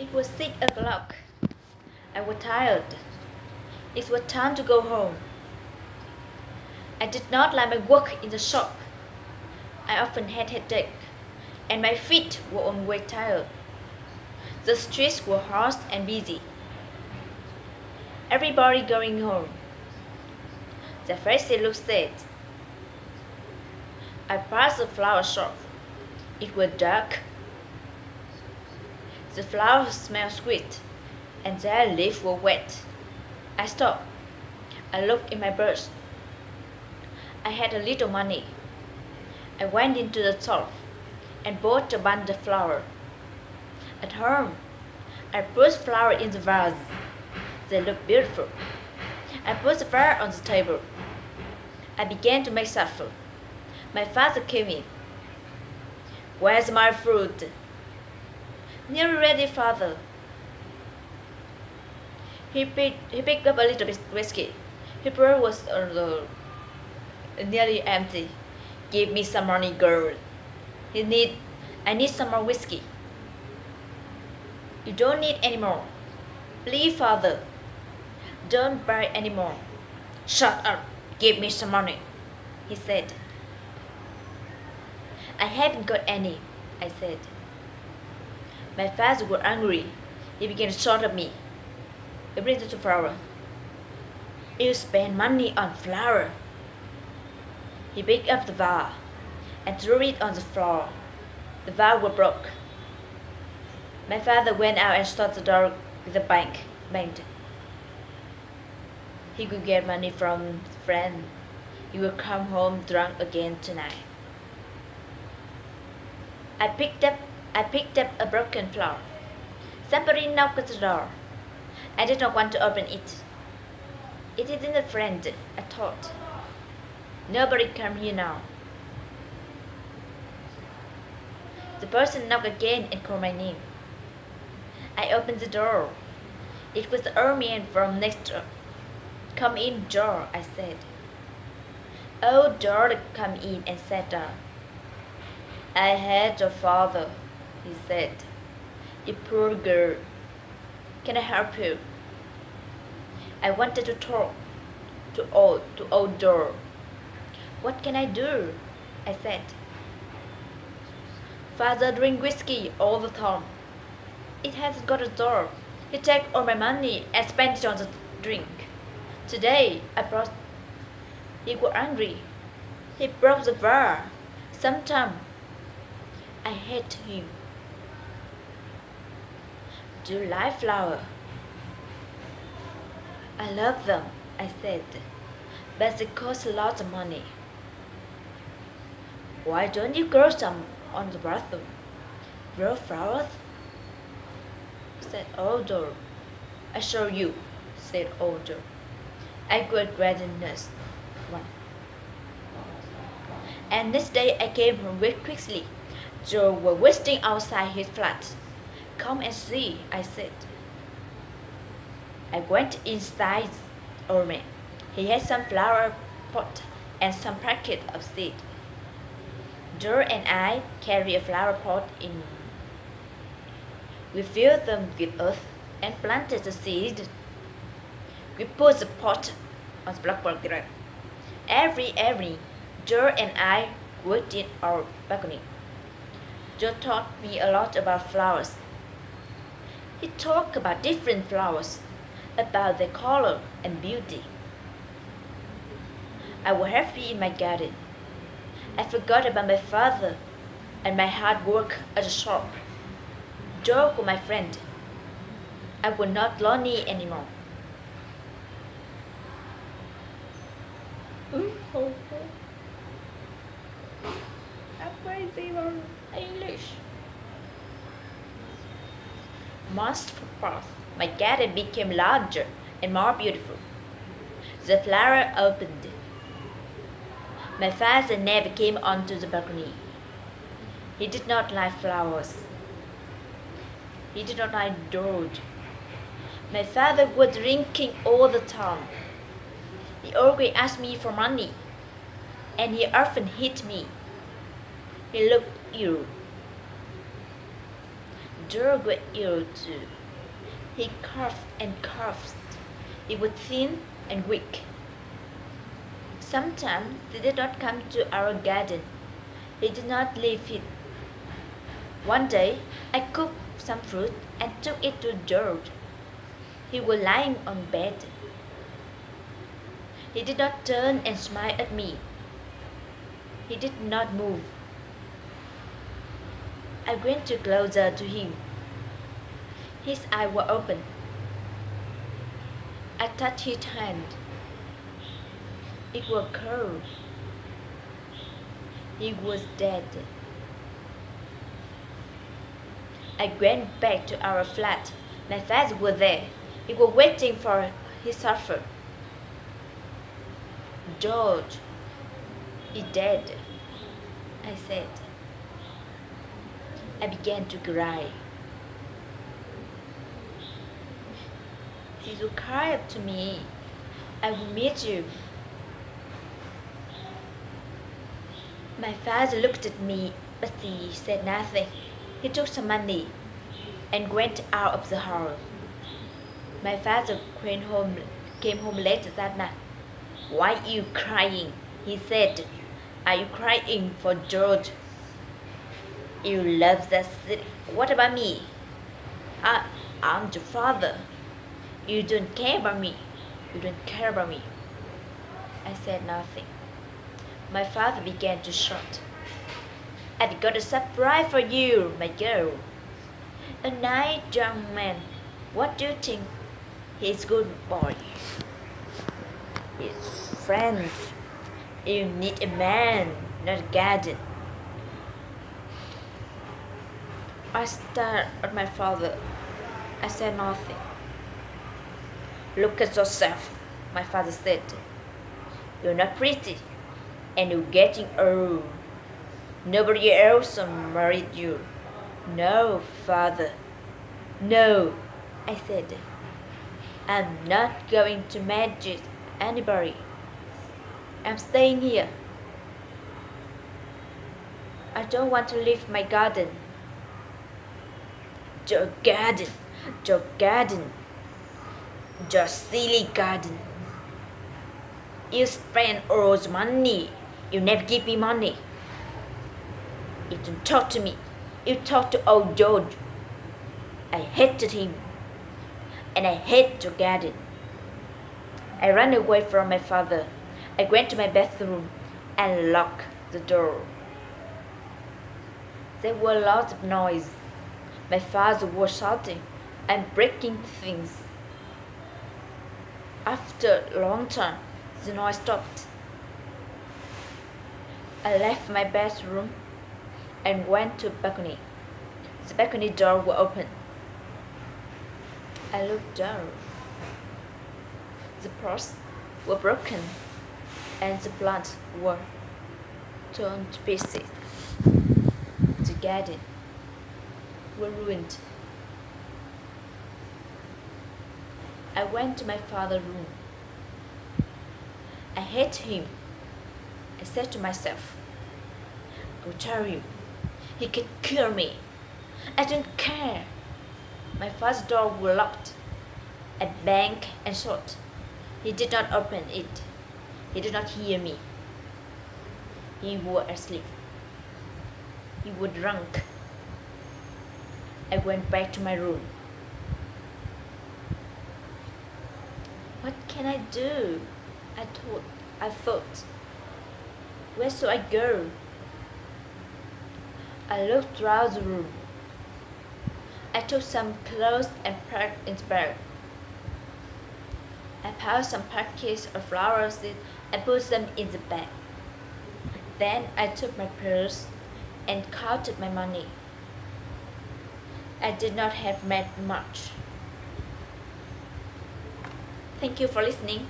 It was 6 o'clock. I was tired. It was time to go home. I did not like my work in the shop. I often had headache, and my feet were always tired. The streets were hot and busy. Everybody going home. The faces looked sad. I passed the flower shop. It was dark. The flowers smelled sweet, and their leaves were wet. I stopped. I looked in my purse. I had a little money. I went into the shop and bought a bunch of flowers. At home, I put flowers in the vase. They looked beautiful. I put the vase on the table. I began to make supper. My father came in. "Where's my fruit?" "Nearly ready, father." He picked up a little bit whiskey. His purse was nearly empty. "Give me some money, girl. I need some more whiskey." "You don't need any more." "Please, father, don't buy any more." "Shut up. Give me some money," he said. "I haven't got any," I said. My father was angry. He began to shout at me. "You bring the flower. You spend money on flour." He picked up the vase and threw it on the floor. The vase was broke. My father went out and shut the door with a bang. He could get money from a friend. He would come home drunk again tonight. I picked up a broken flower. Somebody knocked at the door. I did not want to open it. It isn't a friend, I thought. Nobody come here now. The person knocked again and called my name. I opened the door. It was the old man from next door. "Come in, George," I said. Old George came in and sat down. "I had your father," he said. "You poor girl. Can I help you?" I wanted to talk to old George. "What can I do?" I said. "Father drink whiskey all the time. It hasn't got a door. He take all my money and spent it on the drink. Today I brought. He was angry. He broke the vase. Sometimes I hate him." "Do you like flowers?" "I love them," I said, "but they cost a lot of money." "Why don't you grow some on the bathroom?" "Grow flowers?" said Odor. "I show you," said Odor. I got readiness one. And next day I came home very quickly. Joe was waiting outside his flat. "Come and see," I said. I went inside old man. He had some flower pot and some packet of seed. Joe and I carried a flower pot in. We filled them with earth and planted the seed. We put the pot on the blackboard. Every evening, Joe and I worked in our balcony. Joe taught me a lot about flowers. He talked about different flowers, about their color and beauty. I was happy in my garden. I forgot about my father and my hard work at the shop. Joe was my friend. I was not lonely anymore. I'm crazy for English. Months passed. My garden became larger and more beautiful. The flower opened. My father never came onto the balcony. He did not like flowers. He did not like George. My father was drinking all the time. He always asked me for money, and he often hit me. He looked ill. George was ill too. He coughed and coughed. He was thin and weak. Sometimes he did not come to our garden. He did not leave it. One day I cooked some fruit and took it to George. He was lying on bed. He did not turn and smile at me. He did not move. I went closer to him. His eyes were open. I touched his hand. It was cold. He was dead. I went back to our flat. My father was there. He was waiting for his supper. George is dead, I said. I began to cry. He would cry up to me. I will meet you. My father looked at me, but he said nothing. He took some money and went out of the house. My father came home late that night. Why are you crying? He said. Are you crying for George? You love that city. What about me? I'm your father. You don't care about me. You don't care about me. I said nothing. My father began to shout. I've got a surprise for you, my girl. A nice young man. What do you think? He's a good boy. He's friends. You need a man, not a garden. I stared at my father. I said nothing. Look at yourself, my father said. You're not pretty, and you're getting old. Nobody else married you. No, father. No, I said. I'm not going to marry anybody. I'm staying here. I don't want to leave my garden. Your garden, your garden, your silly garden. You spend all the money. You never give me money. You don't talk to me. You talk to old George. I hated him. And I hate your garden. I ran away from my father. I went to my bathroom and locked the door. There was lots of noise. My father was shouting and breaking things. After a long time, the noise stopped. I left my bathroom and went to the balcony. The balcony door was open. I looked down. The posts were broken and the plants were torn to pieces. The garden was ruined. I went to my father's room. I hate him. I said to myself, I will tell him. He can kill me. I don't care. My father's door was locked. I banged and shut. He did not open it. He did not hear me. He was asleep. He was drunk. I went back to my room. What can I do? I thought. Where should I go? I looked throughout the room. I took some clothes and packed in the bag. I piled some packets of flowers and put them in the bag. Then I took my purse and counted my money. I did not have much. Thank you for listening.